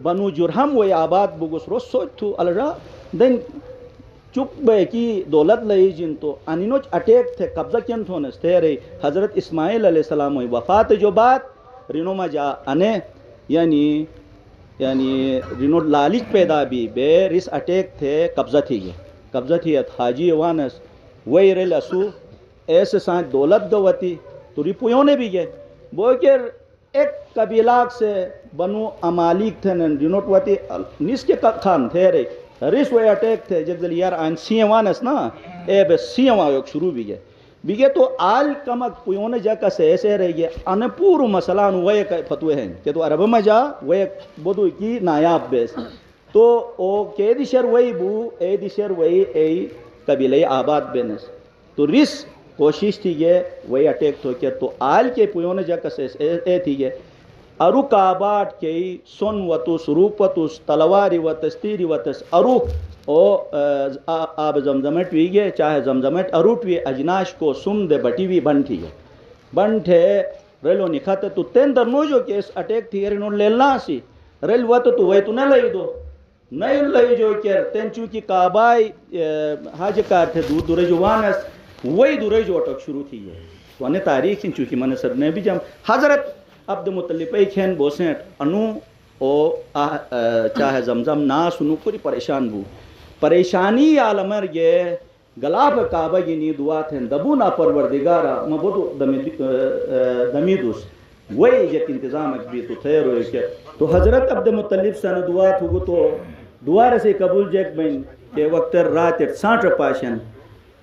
بنو جرہم و آباد بگس رو سوچ تھو الرا دن چک بے کی دولت لئی جن تو انینوچ اٹیک تھے قبضہ کین تھونس تھے رہی حضرت اسماعیل علیہ السلام ہوئی وفات جو بات رینو ما جا انے یعنی رینو لالچ پیدا بھی بے رس اٹیک تھے قبضہ تھی گئے قبضہ تھی حاجی وانس وہی ریل اسو ایسے سانچ دولت گوتی تو ریپویوں نے بھی گئے وہ کہ ایک قبیلاک سے بنو امالیک تھے رینوٹ واتی نس کے خان تھے رہی ریس وے اٹیک تھے جب دل یار آن سی وانس نا اے بے سی وان شروع بھی گئے تو آل کمک پویوں جا کسے ایسے رہ گئے ان پورو مسئلہ انو وے فتوے ہیں کہ تو عرب میں جا وے بدو کی نایاب بیس تو او کہ دیشر وے بو اے دیشر وے اے قبیلے آباد بینس تو ریس کوشش تھی گئے وے اٹیک تو کیا تو آل کے پویوں جا کسے اے تھی گئے ارو کعبات کے سن وتس روپ وتس تلواری وتس تیری وتس ارو او آب زمزمٹ وی گے چاہے زمزمٹ اروٹ وی اجناش کو سن دے بٹی وی بن تھی گے بن تھے ریلو نکھاتے تو تین در نو جو کیس اٹیک تھی رینو لیلنا سی ریل وت تو وے تو نہ لئی دو نہیں لئی جو کر تین چونکہ کعبائی حاج کار تھے دور دورے جو وانس وہی دورے جو اٹک شروع تھی گے تو انہیں تاریخ چونکہ من سر نے بھی جم حضرت عبد مطلب کھین بوسیں انو او چاہے زمزم نا سنو پوری پریشان بو پریشانی عالمر گے گلاب کعبہ گینی دعا تھیں دبونا پروردگارا مبودو دمیدوس وہی جت انتظام اکبی تو تھے روئے کہ تو حضرت عبد مطلب سن دعا تھو تو دعا رسے قبول جیک بین کہ وقت رات سانٹ پاشن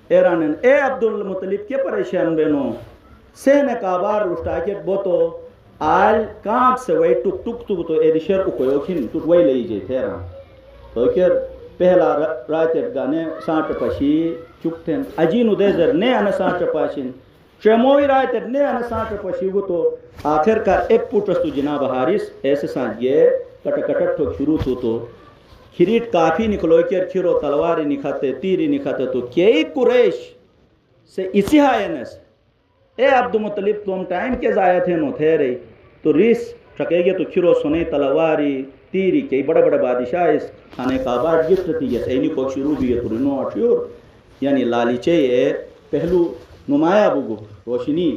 ایرانن اے عبد المطلب کے پریشان بینو سہن کعبار لشٹاکت بوتو آل کانک سے وہی ٹک ٹک ٹک تو ایدیشر اکویو کھن ٹک وہی لئی جے تھے رہا تو کہ پہلا رات گانے سانٹ پاشی چکتیں اجینو دیزر نے انا سانٹ پاشن چموئی رات نے انا سانٹ پاشی گو تو آخر کار ایک پوٹس تو جناب حارس ایسے سانٹ یہ کٹ کٹ ٹھوک شروع تو کھریٹ کافی نکلو کر کھرو تلواری نکھاتے تیری نکھاتے تو کئی قریش سے اسی ہائنس اے عبد مطلب تم ٹائم کے ضائع تھے نو تھے رہی تو ریس ٹھکے گے تو کھرو سنے تلواری تیری کئی بڑا بڑا بادشاہ اس کھانے کعبہ گفت تھی جیسے اینی کو شروع بھی ہے تو رنو اٹھیور یعنی لالیچے یہ پہلو نمایاں بگو روشنی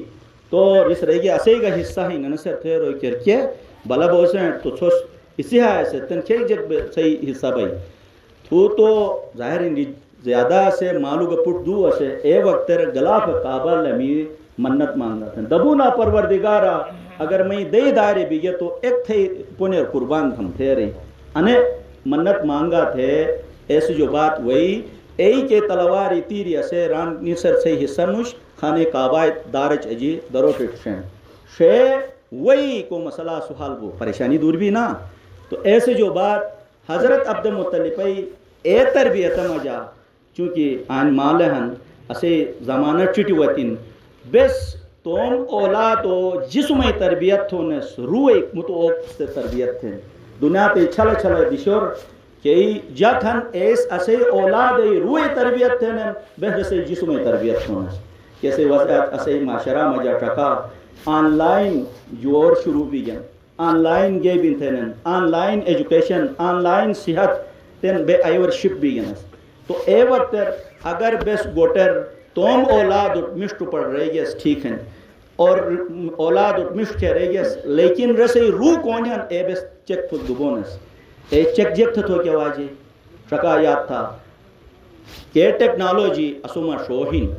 تو ریس رہے گی اسے کا حصہ ہی ننسر تھے روئی کر کے بلا بوسیں تو چھوش اسی ہائے سے تن کھیک جب صحیح حصہ بھائی تو ظاہر زیادہ سے مالو کا پٹ دو اسے اے وقت تیر گلاف کعبہ لمی منت مانگا تھا دبونا پروردگارا اگر میں دے دائرے بھی گیا تو ایک تھے پونیر قربان تھم تھے رہی انہیں منت مانگا تھے ایسی جو بات وہی ای کے تلواری تیری اسے ران نیسر سے حصہ نوش خانے کعبہ دارچ اجی درو ٹکشن شے وہی کو مسئلہ سحال بو پریشانی دور بھی نا تو ایسے جو بات حضرت عبد مطلب اے تربیت مجا چونکہ آن مالہن اسے زمانہ چٹی وطن بس توم اولاد و جسم تربیت تھونس روح متوق سے تربیت تھے دنیا تے چھل چھل دشور کہ جتن ایس اسے اولاد روح تربیت تھے بہر سے جسم تربیت تھونس کیسے وضعیت اسے معاشرہ مجا ٹکا آن لائن جور شروع بھی گئن آن لائن گیبن تھینن online education online صحت تین بے آئیور شپ بھی گئنس تو اے وقت اگر بیس گوٹر توم اولاد مشت پڑ رہے گیس ٹھیک ہیں اور اولاد مشت کہہ رہے گیس لیکن رسے روح کونین اے بیس چیک تھو دبونس اے چیک جیک تھو کیا واجی ٹکا یاد تھا کہ ٹیکنالوجی اسوما شوہین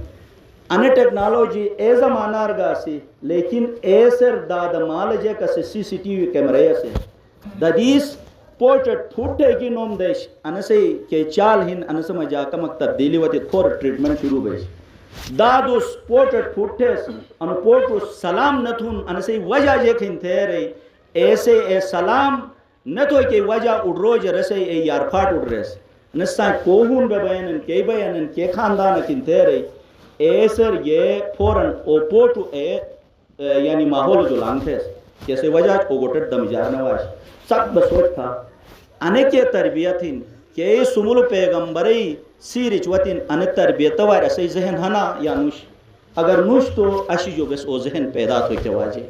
ان ٹیکنالوجی اے زمانہ ارگا سی لیکن اے سر داد مال جے کسی سی سی ٹی وی کیمرے سے دادیس پورٹریٹ پھوٹے کی نوم دیش انسے کہ چال ہن انسے مجا کمک تبدیلی وطی تھور ٹریٹمنٹ شروع بیش دادوس پورٹریٹ پھوٹے ان پورٹریٹ سلام نتھون انسے وجہ جے کھن تھے رہی ایسے اے سلام نتھو کہ وجہ اڑ روج رسے اے یار پھاٹ اڑ رہے نستان کوہون بے بیانن کے خاندان کھن تھے رہی ایسر یہ فوراً او پورٹو اے یعنی ماحول جو لانگ تھے جیسے وجہ او گوٹر دمجار نواش سخت بسوچ تھا انے کے تربیت ہن کہ سمول پیغمبری سیرچ وطن انے تربیت وار اسی ذہن ہنا یا نوش اگر نوش تو اشی جو بس او ذہن پیدا تو کے واجے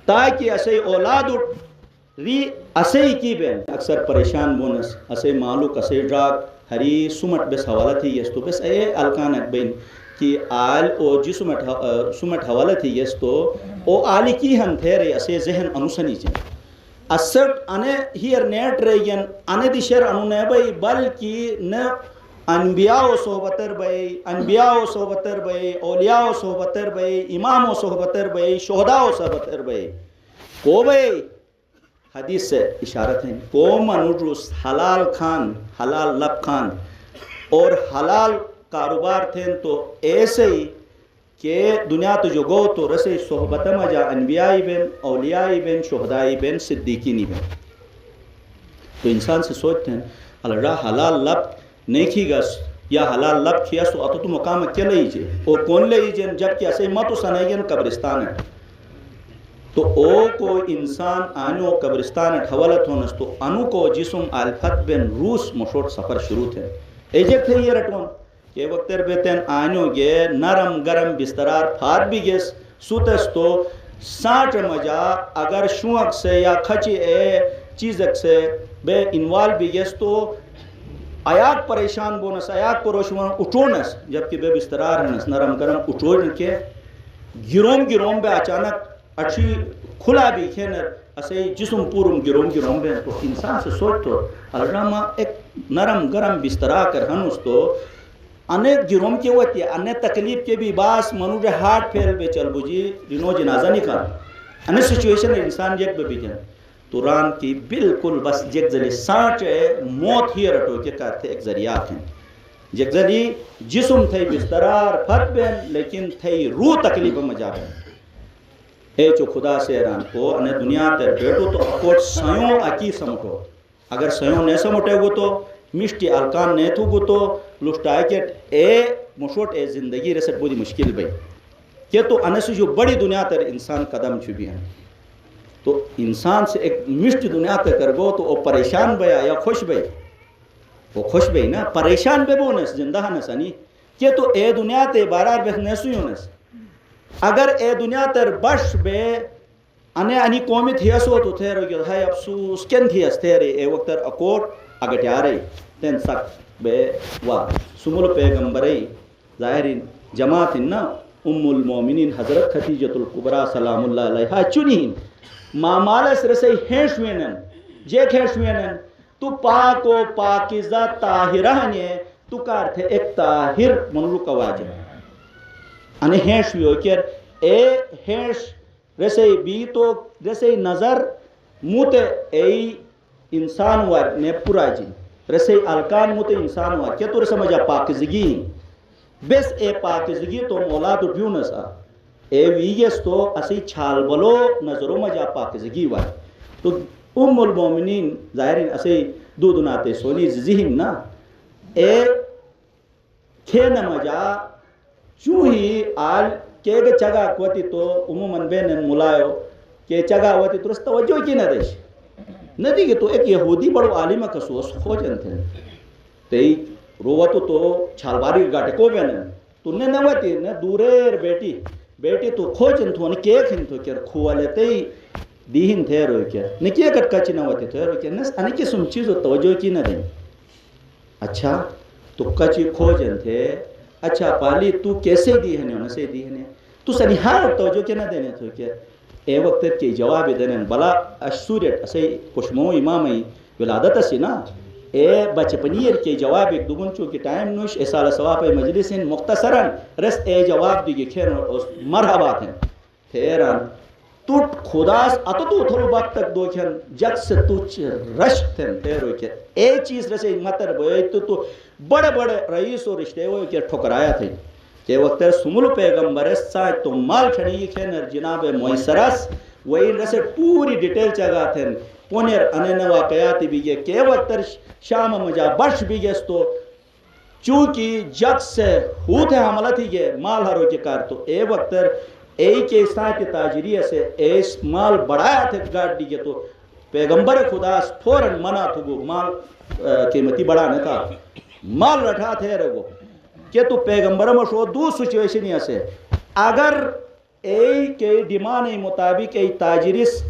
تاکہ اسی اولاد ری اسے کی بین اکثر پریشان بونس اسے معلوق اسے ڈراگ ہری سمٹ بس حوالہ تھی یس تو بس اے الکانت بین کہ آل او جی سمٹ حوالہ تھی یس تو او آلی کی ہن تھے رے اسے ذہن انوسنی چین اسٹ انے ہیر نیٹ ریگن انے دی شر انو نے بھئی بلکہ نہ انبیاء و صحبتر بھئی انبیاء و صحبتر بھئی اولیاء و صحبتر بھئی امام و صحبتر بھئی شہداء و صحبتر بھئی کو بھئی حدیث سے اشارت ہیں کو منوجوس حلال خان حلال لب خان اور حلال کاروبار تھے تو ایسے ہی کہ دنیا تو جو گو تو رسے صحبت مجا انبیائی بین اولیائی بین شہدائی بین صدیقینی بین تو انسان سے سوچتے ہیں اللہ حلال لب نیکی گس یا حلال لب کیا سو اتو تو مقام کیا لئی جے اور کون لئی جے جب کہ اسے ماتو سنائیگن قبرستان ہے تو او کو انسان آنو قبرستان حوالت ہونس تو انو کو جسم الفت بن روس مشوٹ سفر شروع تھے ایجک تھے یہ رٹون کہ وقت بیتن آنو گے نرم گرم بسترار پھار بھی گیس سوتس تو سانٹ مجا اگر شوک سے یا کھچی اے چیزک سے بے انوال بھی گیس تو آیات پریشان بونس آیات پروشمان اٹھونس جبکہ بے بسترار ہنس نرم گرم اٹھون کے گروم بے اچانک اچھی کھلا بھی کھینر اسے جسم پورم گروم بے تو انسان سے سوچ تو الرحمہ ایک نرم گرم بسترا کر ہنس تو انیک گروم کے ہوتی ہے انیک تکلیف کے بھی باس منوج ہارٹ پھیل بے چل بجی رنو جنازہ نکال انیک سچویشن انسان جیک بے بھی جن توران کی بالکل بس جیک زلی سانچ موت ہی رٹو کے کہتے ایک ذریعات ہیں جیک زلی جسم تھے بسترار پھت بین لیکن تھے روح تکلیف مجا بین اے چو خدا سے ایران کو انہیں دنیا تر بیٹو تو اکوٹ سیوں اکی سمٹو اگر سیوں نہیں سمٹے گو تو مشتی الکان نہیں تھو گو تو لشٹائی کٹ اے مشوٹ اے زندگی رسٹ بودی مشکل بھئی کہ تو انہیں سے جو بڑی دنیا تر انسان قدم چھوڑی ہیں تو انسان سے ایک مشتی دنیا تر کر گو تو وہ پریشان بھیا یا خوش بھئی وہ خوش بھئی نا پریشان بے بونس زندہ نسانی کہ تو اے دنیا تے بارار بے نیسوی ہونس اگر اے دنیا تر بش بے انی قومی تھیس ہو تو تھے رو ہے افسوس کن تھیس تھے رے اے وقت تر اکوٹ اگٹی آرے تین سخت بے وا سمول پیغمبری ظاہرین جماعت نا ام المومنین حضرت خدیجۃ الکبریٰ سلام اللہ علیہا چنین مامالس رسی ہیشوینن جیک ہیشوینن تو پاک و پاکیزہ طاہرہنے تو کار تھے ایک طاہر منلو کا واجب انہیں ہیش بھی ہو کر اے ہیش رسی بھی تو رسی نظر موت اے انسان وار نے پورا جی رسی الکان موت انسان وار کیا تو رسا مجا پاکزگی بس اے پاکزگی تو مولا تو بیو نسا اے ویگس تو اسی چھال بلو نظروں مجا پاکزگی وار تو ام المومنین ظاہرین اسی دو دناتے سونی ذہن نا اے کھین مجا چون ہی آل کہ چگا کوتی تو عموماً بینن ملائیو کہ چگا ہوتی تو رس توجہ کی نہ دیش نہ دی کہ تو ایک یہودی بڑو عالمہ کسوس خوجن تھے تی روتو تو چھال باری گاٹے کو بینن تو نے نواتی نے دوریر بیٹی تو خوجن تو نے کیک ہن تو کر کھوالے تی دیہن تھے روی کیا نے کیا کٹ کچی نواتی تھے روی کیا نس انہی کسم چیزو توجہ کی نہ دیں اچھا تو کچی خوجن تھے اچھا پالی تو کیسے دی ہے انہیں سے دی ہے تو سنیحار توجہ کیا نہ دینے تو کیا اے وقت کی جواب دینے بلا اشوریت اسے کشمو امامی ولادت اسی نا اے بچپنیر کی جواب ایک دوگن چونکہ ٹائم نوش ایسال سواب مجلس ہیں مختصراً رس اے جواب دیگی خیر مرحبات ہیں خیران تو خداس اتو تو تھوڑو وقت تک دو کھن جگ سے تو رش تھن تیرو کیا اے چیز رسے مطر بوئی تو بڑے رئیس و رشتے ہوئے کہ ٹھکرایا تھے کہ وقت سمول پیغمبر سائے تو مال چھڑی کھینر جناب محسرس وہی رسے پوری ڈیٹیل چگا تھے پونیر انین واقعاتی بھی گئے کہ وقت شام مجا برش بھی گئے تو چونکہ جگ سے ہوتے حملہ تھی گئے مال ہرو کے کار تو اے وقت ایک ساتھ تاجریہ سے ایس مال بڑھایا تھے گاڑ دی گئے تو پیغمبر خدا فوراً منع تھو گو مال قیمتی بڑھا نہ تھا مال رٹھا تھے رہو کہ تو پیغمبر میں شو دو سچویشن ہی سے اگر ایک ڈیمانڈ مطابق ای تاجریس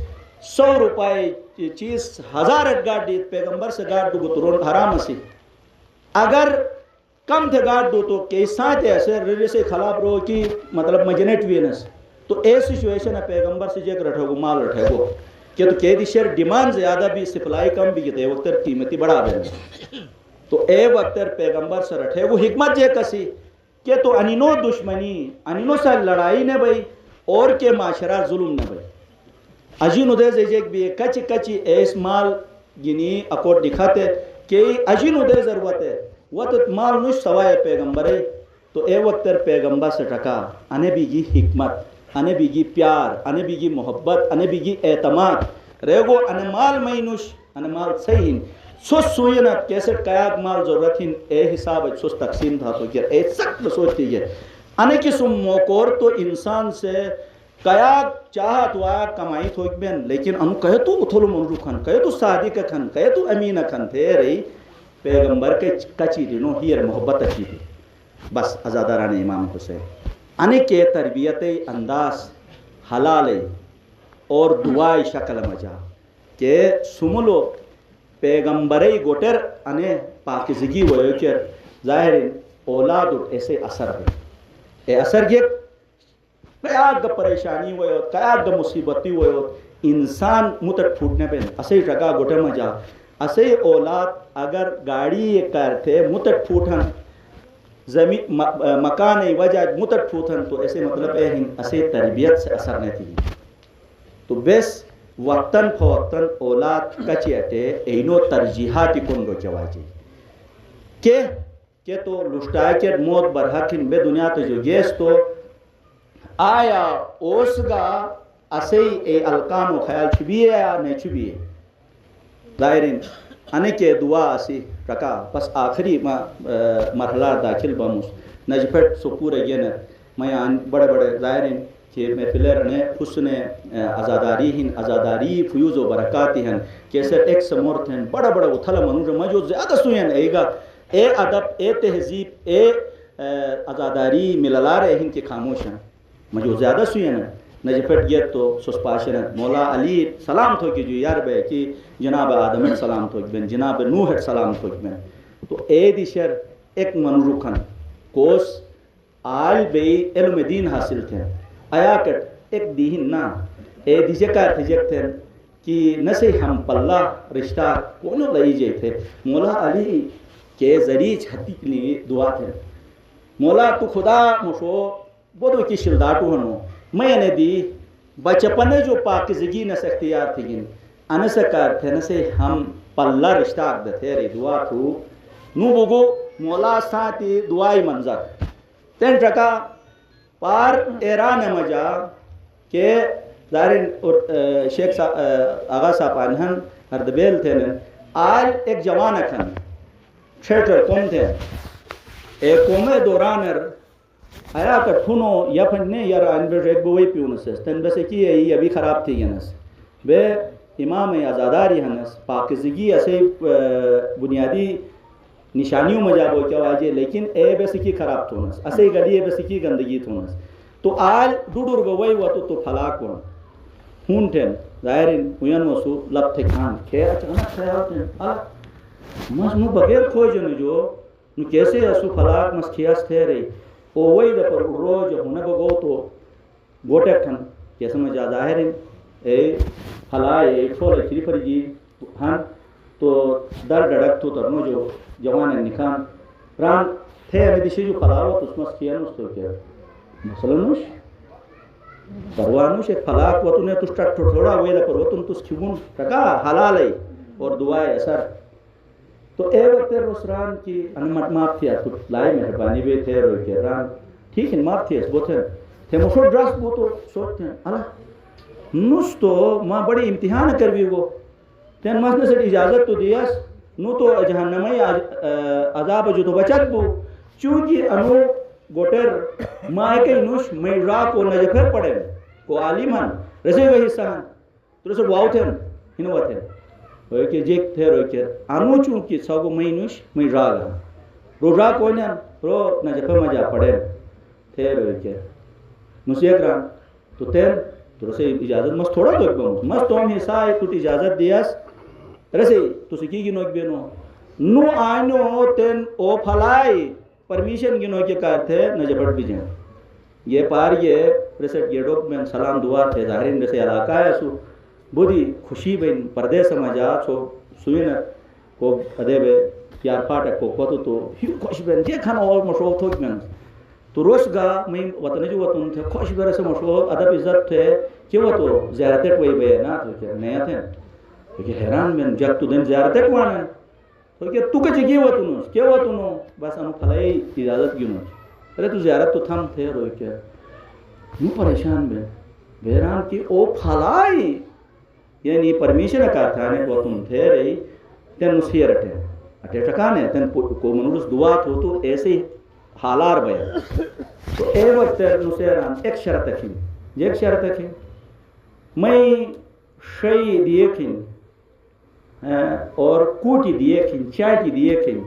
100 روپے چیز ہزار گاٹ دیت پیغمبر سے گاٹ دو گترون حرام اسی اگر کم تھے گاٹ دو تو کیسا تے ایسے ریلے سے خلاب رو کی مطلب مجنیٹ وینس تو اے سچویشن ہے پیغمبر سے جیک رٹھو گو مال رٹھے گو کہ تو کہہ دی شیر ڈیمانڈ زیادہ بھی سپلائی کم بھی کہتے وقت قیمتی بڑھا بے تو اے وقت پیغمبر سے رٹھے گو حکمت جے کسی کہ تو انینو دشمنی انینو سے لڑائی نے بھئی اور کے معاشرہ ظلم نے بھئی اجینو دے زیجیک بھی کچی کچی ایس مال گنی اکوٹ دکھاتے کہ اجینو دے ضرورت ہے وقت مال نش سوائے پیغمبر ہے تو اے وقت پیغمبر سے ٹکا انے بھی گی حکمت انے بھی گی پیار انے بھی گی محبت انے بھی گی اعتماد ریگو انے مال مینوش انے مال صحیح سوس سوینت کیسے قیاق مال ضرورت ہن اے حساب سوس تقسیم تھا تو کیا اے سخت سوچتی ہے انے کسم موکور تو انسان سے قیاق چاہت وا کمائی تھوک بین لیکن انو کہے تو اتھولو منرو کھن کہے تو صادق کھن کہے تو امین کھن تھے رہی پیغمبر کے کچی دنوں ہی محبت اچھی تھی بس ازاداران امام حسین انے کے تربیت انداز حلال اور دعائی شکل مجا کہ سملو پیغمبری گوٹر انے پاکزگی ویوچر ظاہر اولاد ایسے اثر ہے اے اثر یہ قیاق پریشانی ہوئے قیاق مصیبتی ہوئے انسان متٹ پھوٹنے پہ اسے جگہ گوٹر مجا اسے اولاد اگر گاڑی کرتے متٹ پھوٹن زمین مکان وجہ متٹ پھوٹن تو ایسے مطلب ہے اسے تربیت سے اثر نہیں تھی تو بیس وقتاً فوقتاً اولاد کچی اٹے اینو ترجیحاتی کن گو چواجی کہ تو لشٹاکت موت برحقن بے دنیا تو جو گیس تو آیا اوسگا اسے اے الکان و خیال چھبیے یا نہیں چھبیے ظاہرین انے کے دعا اسی رکا پس آخری مرحلہ داخل بموس نجپٹ سو پورے گینے میں بڑے بڑے ظاہرین کہ میں فلر نے حسن ازاداری ہن ازاداری فیوز و برکاتی ہن کیسے ایک سمورت ہیں بڑا بڑا اتھلا منور مجھو زیادہ سوین اے گا اے ادب اے تہذیب اے ازاداری ملالار ہن کے خاموش ہیں مجھو زیادہ سوین نجپٹ گیت تو سسپاشن مولا علی سلام تھو کی جو یار بے کہ جناب آدم سلام تھو بین جناب نوح سلام تھو بین تو اے دی شر ایک منور کھن کوس آل بے علم دین حاصل تھے آیا کٹ ایک دیہن نا اے دیجے کا ارتجیک تھے کہ نسے ہم پلہ رشتہ کونو لئی جے تھے مولا علی کے ذریعہ چھتی کے لیے دعا تھے مولا تو خدا مشو بودو کی شلداتو ہنو میں نے دی بچپنے جو پاکزگی نس اختیار تھی گن انسے کار تھے نسے ہم پلہ رشتہ آگ تھے ری دعا تھو نو بگو مولا ساتھی دعائی منظر تین ٹکا پار ایران مجا کہ ظاہرین شیخ آغا صاحب آنہن اردبیل تھے آج ایک جوان اکھن چھیٹر قوم تھے ایک قوم دورانر آیا کہ ٹھونو یا پھننے یا رانبر ایک بوئی پیونس ہے تن بسے کی ہے یہ ابھی خراب تھی گنس بے امام ازاداری ہنس پاکزگی اسے بنیادی نشانیوں مجا بو کیا واجے لیکن اے بسکی خراب تھونس اسے گلی اے بسکی گندگی تھونس تو آج ڈوڈور گوئی وطو تو فلاک ون ہون ٹھن ظاہرین ہوین وسو لب تھے کھان کھیر اچانک خیال ٹھن مس نو بغیر کھوجن جو نو کیسے اسو فلاک مس کھیاس تھے رہی او وہی دا پر روز ہونے بگو تو گوٹے کھن کیسے مجا ظاہرین اے فلائے ٹھولے چری پر جی ہن تو در ڈڑک تو ترنو جو جوان نکان ران تھے ہمیں دیشی جو فلاوت اس مس کھیانوس تو کیا مثلا نوش پروانوش ایک فلاک وطو نے تس ٹٹ تھوڑا ہوئے دا پر وطن تس کھیون رکا حلال ہے اور دعائے اثر تو اے وقت رسران کی انمت ماپ تھیا تو لائے مہربانی بے تھے روئی کے ران ٹھیک ہے ماپ تھیا اس بوتھے تھے مشو ڈرس بوتو سوچتے ہیں اللہ نوس تو ماں بڑی امتحان کر بھی وہ تین ماس نے سٹ اجازت تو دیاس نو تو جہنمی عذاب جو تو بچت بو چونکہ انو گوٹر ماں کے نوش میں را کو نجفر پڑے کو عالمان رسے گئی حصہ تو رسے واؤ تھے ہنو تھے ہوئے کہ جیک تھے روئے کہ انو چونکہ ساگو میں نوش میں را گا رو را کو نیا رو نجفر مجا پڑے تھے روئے کہ نسیک ران تو تین تو رسے اجازت مس تھوڑا دوک بمو مس توم حصہ کٹ اجازت دیاس رسے تو سکی گی نوک بینو نو آئنو تین او پھلائی پرمیشن گنو کے کارتے نجبٹ بھی جائیں یہ پار یہ رسٹ یہ ڈوک میں سلام دعا تھے ظاہرین رسے علاقہ ہے سو بودی خوشی بین پردے سمجھا سو سوئن کو ادے بے پیار پاٹک کو قوتو تو ہیو خوش بین یہ کھانا اور مشروع تھوک میں تو روش گا میں وطن جو وطن تھے خوش بے رسے مشروع ادب عزت تھے کہ وہ تو زیارتیں کوئی بے نا تو کہ نیا تھے کہ حیران میں جب تو دن زیارتیں کوئی تو کہ تو کچھ گی وطنوس کیا وطنو بس انو پھلائی اجازت گنو ارے تو زیارت تو تھم تھے روئے کیا یوں پریشان بے بیران کی او پھلائی یعنی پرمیشن کارتھانے وطن تھے رہی تین نسیر اٹھے ٹھکانے تین کو منوس دعا تھو تو ایسے حالار بیا تو اے وقت نسیران ایک شرط اکھیں ایک شرط اکھیں میں شئی دیکھیں اور کوٹی دیکھیں چاٹی دیکھیں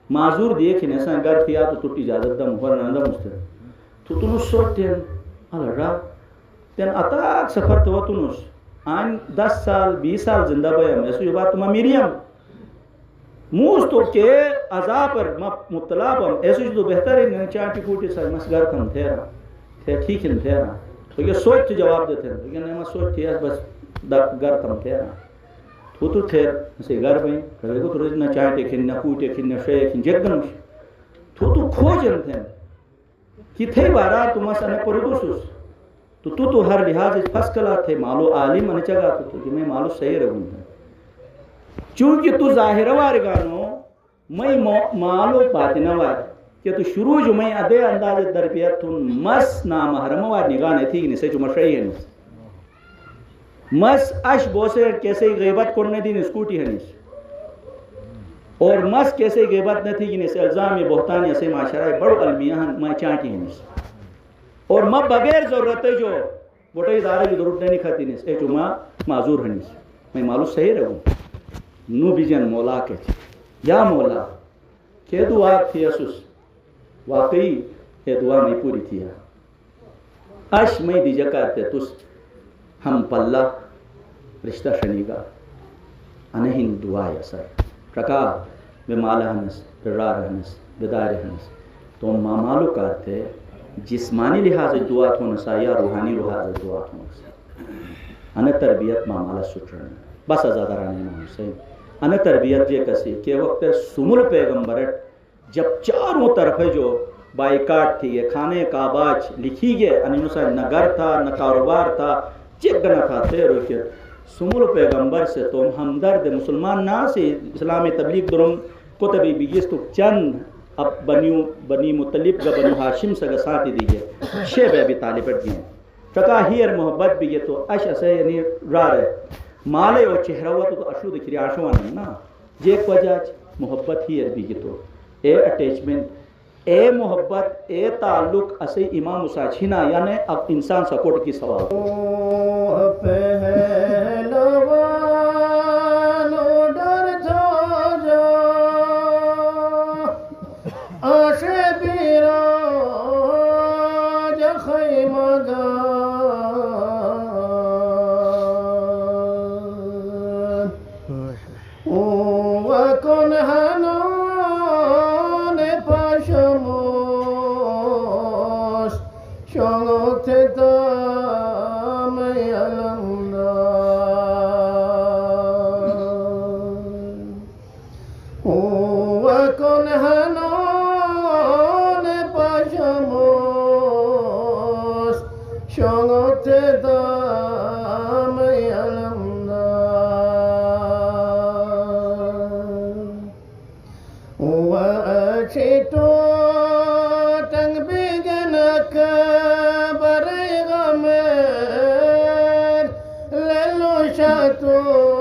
معذور دیکھیں ایسا گھر تھیا تو توٹی اجازت دا مہر نندہ مستر تو تنوس سوٹیں اللہ را تین اتاک سفر تو تنوس آن 10 سال 20 سال زندہ بیم ایسو یہ بات تمہا میریم موز تو کہ عذاب پر مبتلا بم ایسو جو بہتر ہے چاٹی کوٹی سا مس گھر کم تھے رہا تھے ٹھیک ہے تھے رہا تو یہ سوچ تھی جواب دیتے ہیں لیکن نہیں سوچ تھی بس گھر کم تھے رہا تو تھے اسے گھر بھئی کبھی کو تو رجنا چاہتے کھن نہ کوٹے کھن نہ شے کھن جگنوش تو کھوجن تھے کہ تھے بارا تم اسانے پردوسوس تو ہر لحاظ پھس کلا تھے مالو عالم انچا گا تو کہ میں مالو صحیح رہوں تھا چونکہ تو ظاہر وار گانو میں مالو پاتنہ وار کہ تو شروع جو میں ادے انداز دربیت تھون مس نامحرم وار نگانے تھی نسے جو مشہی ہے نس مس اش بوسے کیسے غیبت کرنے دی نسکوٹی ہے نس اور مس کیسے غیبت نہ تھی کہ نس الزام بہتان ایسے معاشرہ بڑو علمیہ ہیں میں چانٹی ہیں نس اور میں بغیر ضرورت ہے جو بوٹے ادارے کی ضرورت نہیں کھاتی نس اے جو معذور ہے نس میں معلوم صحیح رہوں نو بیجن مولا کے یا مولا کہ دعا تھی اسوس واقعی یہ دعا میں پوری تھی اش میں دیجا کرتے تس ہم پلہ رشتہ شنیگا انہین دعا یسر رکا بے مالا ہنس بے رار ہنس بے دار ہنس تو مامالو کرتے جسمانی لحاظ دعا تھونسا یا روحانی لحاظ دعا تھونسا انہ تربیت مامالا سٹرن بس ازادہ رانے نام سے انہ تربیت جے کسی کہ وقت سمول پیغمبرت جب چاروں طرف جو بائیکاٹ تھی یہ کھانے کا باج لکھی گئے انہوں نہ گھر تھا نہ کاروبار تھا چگنا تھا تیرو کہ سمول پیغمبر سے تم ہمدرد مسلمان نہ سے اسلامی تبلیغ درم کتبی بیگیس تو چند اب بنی مطلب کا بنو ہاشم سگا ساتھی دیگے شیب ابی طالب دیئے فقہ ہیر محبت بھی یہ تو اش اسے یعنی را رہے مالے اور چہرہ ہوا تو اشو دکھری آشوان ہے نا جیک وجہ محبت ہیر بھی یہ تو اے اٹیچمنٹ اے محبت اے تعلق اسے امام مساچھینا یعنی اب انسان سکوٹ کی سوال تو